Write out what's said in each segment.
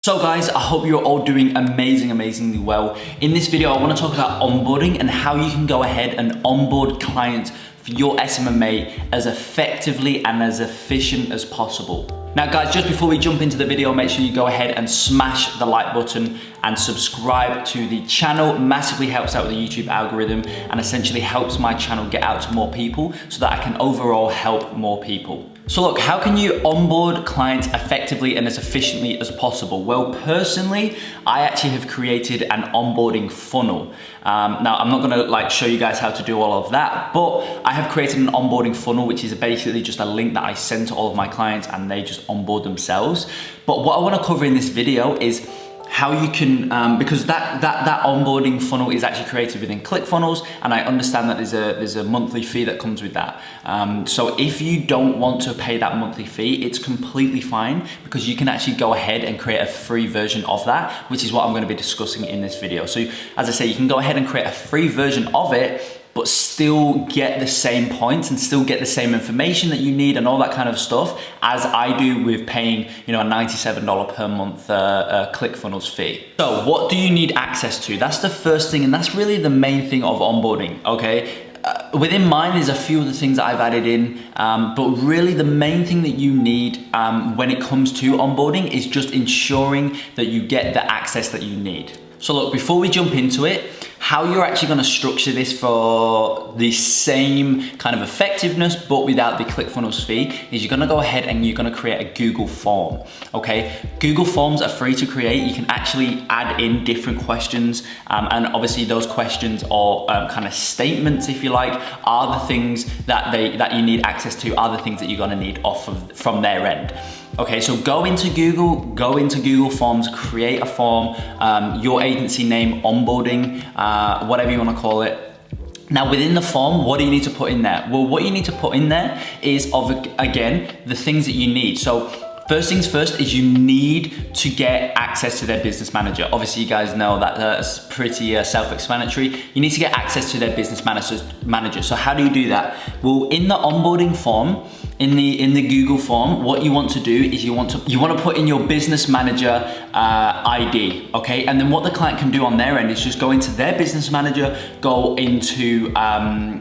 So guys, I hope you're all doing amazingly well. In this video, I want to talk about onboarding and how you can go ahead and onboard clients for your SMMA as effectively and as efficient as possible. Now guys, just before we jump into the video, make sure you go ahead and smash the like button and subscribe to the channel. Massively helps out with the YouTube algorithm and essentially helps my channel get out to more people so that I can overall help more people. So look, how can you onboard clients effectively and as efficiently as possible? Well, personally, I actually have created an onboarding funnel. Now, I'm not gonna show you guys how to do all of that, but I have created an onboarding funnel, which is basically just a link that I send to all of my clients and they just onboard themselves. But what I wanna cover in this video is how you can, because that onboarding funnel is actually created within ClickFunnels, and I understand that there's a monthly fee that comes with that. So if you don't want to pay that monthly fee, it's completely fine because you can actually go ahead and create a free version of that, which is what I'm going to be discussing in this video. So as I say, you can go ahead and create a free version of it, but still get the same points and still get the same information that you need and all that kind of stuff as I do with paying, a $97 per month ClickFunnels fee. So what do you need access to? That's the first thing, and that's really the main thing of onboarding, okay? Within mine, there's a few of the things that I've added in, but really the main thing that you need when it comes to onboarding is just ensuring that you get the access that you need. So look, before we jump into it, how you're actually gonna structure this for the same kind of effectiveness, but without the ClickFunnels fee, is you're gonna go ahead and you're gonna create a Google form, okay? Google Forms are free to create. You can actually add in different questions, and obviously those questions or kind of statements, if you like, are the things that you need access to, are the things that you're gonna need from their end. Okay, so go into Google Forms, create a form, your agency name, onboarding, whatever you wanna call it. Now within the form, what do you need to put in there? Well, what you need to put in there is, again, the things that you need. So first things first is you need to get access to their business manager. Obviously you guys know that that's pretty self-explanatory. You need to get access to their business manager. So how do you do that? Well, in the onboarding form, in the Google form, what you want to do is you want to put in your business manager ID, okay? And then what the client can do on their end is just go into their business manager, go into partner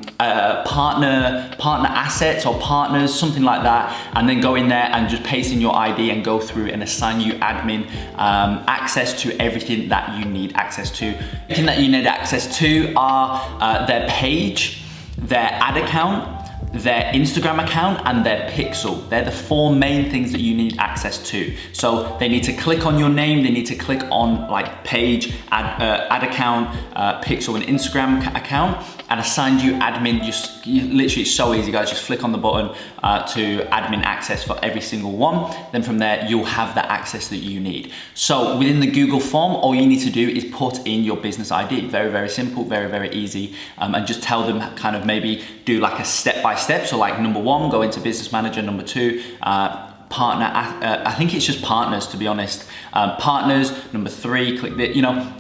assets or partners, something like that, and then go in there and just paste in your ID and go through and assign you admin access to everything that you need access to. Everything that you need access to are their page, their ad account, their Instagram account, and their pixel. They're the four main things that you need access to. So they need to click on your name, they need to click on page, ad account, pixel, and Instagram account, and assign you admin. Literally, it's so easy, guys. Just flick on the button to admin access for every single one. Then from there, you'll have the access that you need. So within the Google form, all you need to do is put in your business ID. Very simple, very easy. And just tell them kind of maybe do like a step-by-step. So like number one, go into business manager. Number two, partner, I think it's just partners, to be honest. Partners, number three, click the,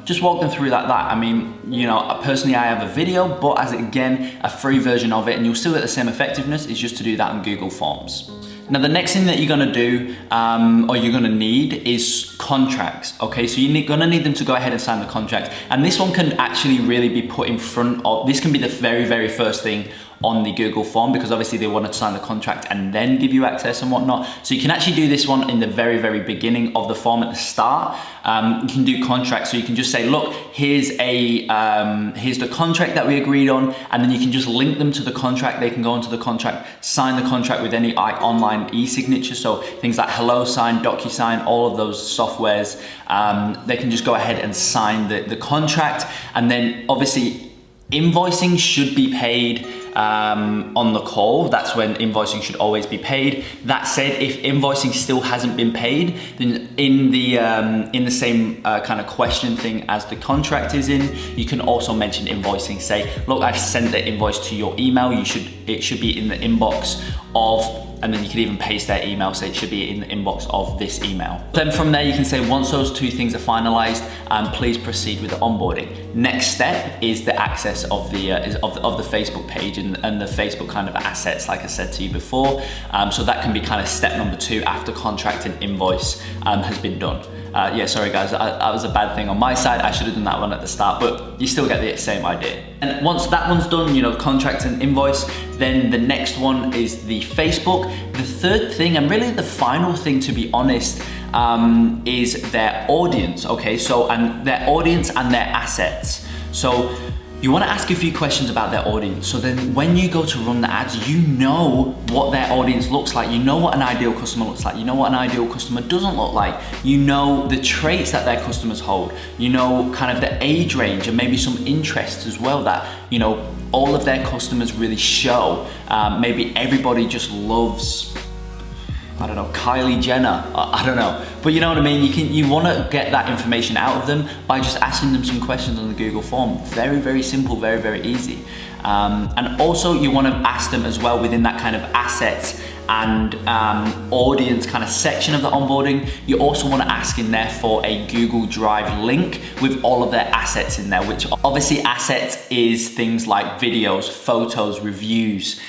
just walk them through like that. I mean, personally I have a video, but as again, a free version of it, and you'll still get the same effectiveness, is just to do that in Google Forms. Now, the next thing that you're gonna do, or you're gonna need, is contracts, okay? So you're gonna need them to go ahead and sign the contract. And this one can actually really be put in front of, this can be the very first thing on the Google form, because obviously they want to sign the contract and then give you access and whatnot. So you can actually do this one in the very beginning of the form at the start. You can do contracts, so you can just say, look, here's the contract that we agreed on, and then you can just link them to the contract. They can go into the contract, sign the contract with any online e-signature, so things like HelloSign, DocuSign, all of those softwares. They can just go ahead and sign the contract, and then obviously invoicing should be paid on the call. That's when invoicing should always be paid. That said, if invoicing still hasn't been paid, then in the same kind of question thing as the contract is in, you can also mention invoicing. Say, look, I've sent the invoice to your email. It should be in the inbox of, and then you could even paste their email, say it should be in the inbox of this email. Then from there, you can say, once those two things are finalized, please proceed with the onboarding. Next step is the access of the Facebook page and the Facebook kind of assets, like I said to you before. So that can be kind of step number 2 after contract and invoice has been done. Yeah, sorry guys, that was a bad thing on my side. I should have done that one at the start, but you still get the same idea. And once that one's done, you know, contract and invoice, then the next one is the Facebook. The third thing, and really the final thing, to be honest, is their audience, okay? So, and their audience and their assets. So you want to ask a few questions about their audience. So then when you go to run the ads, you know what their audience looks like. You know what an ideal customer looks like. You know what an ideal customer doesn't look like. You know the traits that their customers hold. You know kind of the age range and maybe some interests as well that, you know, all of their customers really show. Maybe everybody just loves, I don't know, Kylie Jenner, I don't know. But you know what I mean? You want to get that information out of them by just asking them some questions on the Google form. Very, very simple, very, very easy. And also you want to ask them as well within that kind of assets and audience kind of section of the onboarding. You also want to ask in there for a Google Drive link with all of their assets in there, which obviously assets is things like videos, photos, reviews,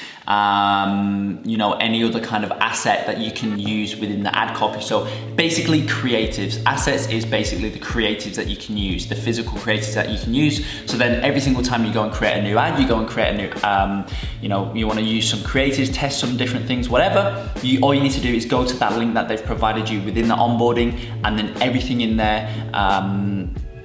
you know, any other kind of asset that you can use within the ad copy. So basically creatives. Assets is basically the creatives that you can use, the physical creatives that you can use. So then every single time you go and create a new ad, you go and create a new, you know, you want to use some creatives, test some different things, whatever. All you need to do is go to that link that they've provided you within the onboarding, and then everything in there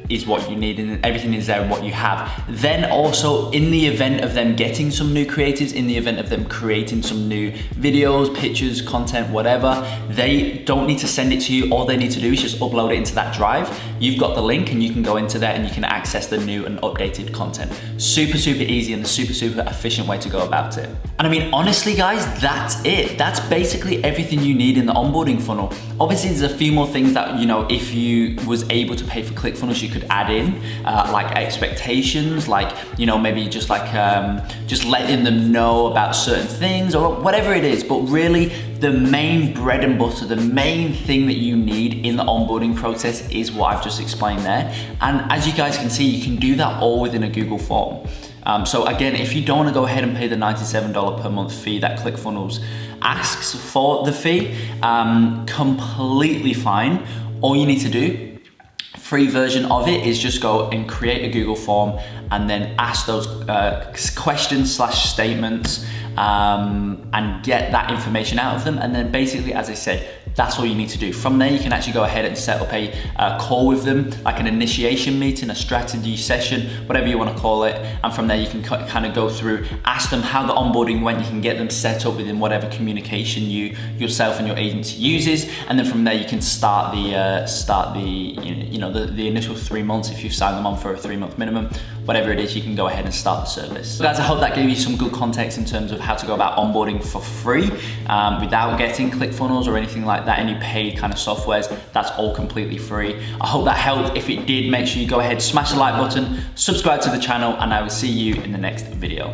is what you need, and everything is there and what you have. Then also, in the event of them getting some new creatives, in the event of them creating some new videos, pictures, content, whatever, they don't need to send it to you. All they need to do is just upload it into that drive. You've got the link and you can go into there and you can access the new and updated content. Super, super easy and a super, super efficient way to go about it. And I mean, honestly guys, that's it. That's basically everything you need in the onboarding funnel. Obviously, there's a few more things that, you know, if you was able to pay for ClickFunnels, you could add in, like expectations, like, you know, maybe just like, just letting them know about certain things or whatever it is. But really, the main bread and butter, the main thing that you need in the onboarding process is what I've just explained there. And as you guys can see, you can do that all within a Google form. So again, if you don't want to go ahead and pay the $97 per month fee that ClickFunnels asks for the fee, completely fine. All you need to do, free version of it, is just go and create a Google form and then ask those questions / statements and get that information out of them. And then basically, as I said, that's all you need to do. From there, you can actually go ahead and set up a call with them, like an initiation meeting, a strategy session, whatever you want to call it. And from there, you can kind of go through, ask them how the onboarding went. You can get them set up within whatever communication yourself and your agency uses. And then from there, you can start the initial 3 months if you've signed them on for a 3-month minimum. Whatever it is, you can go ahead and start the service. So guys, I hope that gave you some good context in terms of how to go about onboarding for free without getting ClickFunnels or anything like that, any paid kind of softwares. That's all completely free. I hope that helped. If it did, make sure you go ahead, smash the like button, subscribe to the channel, and I will see you in the next video.